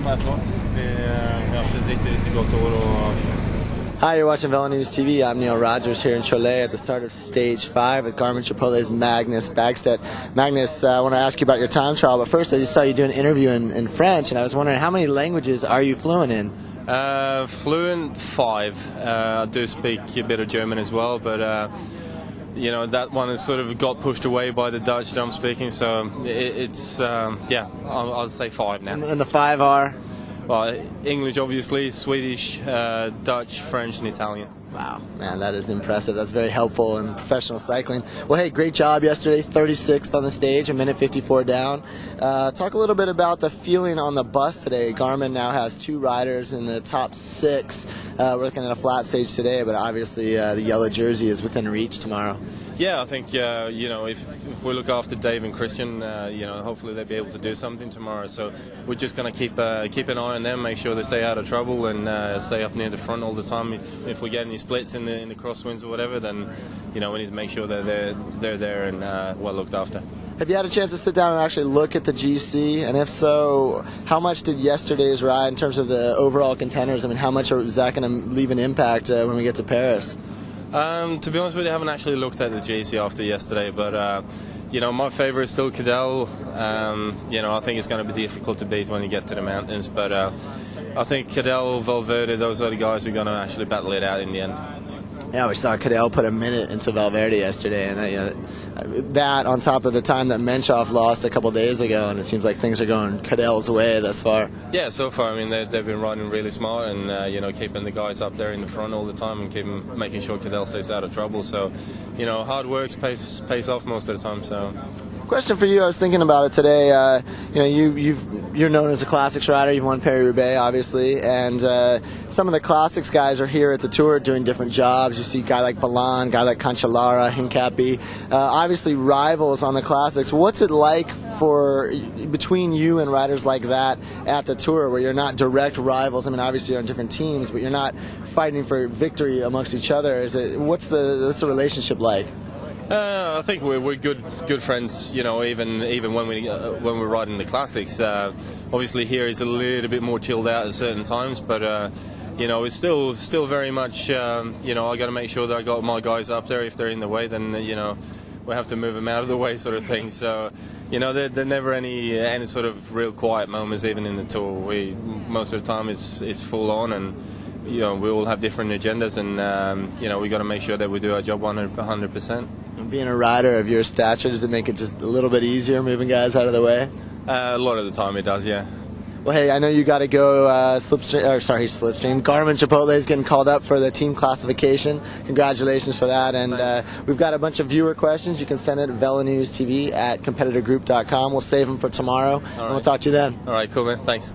Hi, you're watching Velo News TV. I'm Neil Rogers here in Cholet at the start of Stage 5 at Garmin Chipotle's Magnus Backstedt. Magnus, I want to ask you about your time trial, but first I just saw you do an interview in French, and I was wondering how many languages are you fluent in? Fluent 5. I do speak a bit of German as well, but you know, that one has sort of got pushed away by the Dutch that I'm speaking, so yeah, I'll say 5 now. And the 5 are? Well, English, obviously, Swedish, Dutch, French, and Italian. Wow, man, that is impressive. That's very helpful in professional cycling. Well, hey, great job yesterday, 36th on the stage, a minute 54 down. Talk a little bit about the feeling on the bus today. Garmin now has 2 riders in the top 6. We're looking at a flat stage today, but obviously the yellow jersey is within reach tomorrow. Yeah, I think you know, if we look after Dave and Christian, you know, hopefully they'll be able to do something tomorrow. So we're just going to keep an eye on them, make sure they stay out of trouble, and stay up near the front all the time. If we get any splits in the crosswinds or whatever, then you know we need to make sure that they're there and well looked after. Have you had a chance to sit down and actually look at the GC? And if so, how much did yesterday's ride in terms of the overall contenders? I mean, how much is that going to leave an impact when we get to Paris? To be honest with you, I haven't actually looked at the GC after yesterday, but you know, my favourite is still Cadel. You know, I think it's going to be difficult to beat when you get to the mountains, but I think Cadel, Valverde, those are the guys who are going to actually battle it out in the end. Yeah, we saw Cadel put a minute into Valverde yesterday, and you know, that on top of the time that Menchov lost a couple days ago, and it seems like things are going Cadel's way thus far. Yeah, so far, I mean, they've been riding really smart and, you know, keeping the guys up there in the front all the time and making sure Cadel stays out of trouble. So, you know, hard work pays off most of the time, so... Question for you, I was thinking about it today. You know, you're known as a classics rider. You've won Paris-Roubaix, obviously, and some of the classics guys are here at the tour doing different jobs. You see a guy like Balan, a guy like Cancellara, Hincapie, obviously rivals on the classics. What's it like between you and riders like that at the tour, where you're not direct rivals? I mean, obviously you're on different teams, but you're not fighting for victory amongst each other. What's the relationship like? I think we're good friends, you know, even when we're riding the classics. Obviously here it's a little bit more chilled out at certain times, but you know, it's still very much, you know, I got to make sure that I got my guys up there. If they're in the way, then you know, we have to move them out of the way, sort of thing. So, you know, there never any sort of real quiet moments, even in the tour. Most of the time it's full on, and you know, we all have different agendas, and you know, we got to make sure that we do our job 100%. Being a rider of your stature, does it make it just a little bit easier moving guys out of the way? A lot of the time it does, yeah. Well, hey, I know you got to go Slipstream. Garmin Chipotle is getting called up for the team classification. Congratulations for that. And we've got a bunch of viewer questions. You can send it to velonewstv@competitorgroup.com. We'll save them for tomorrow, and we'll talk to you then. All right, cool, man. Thanks.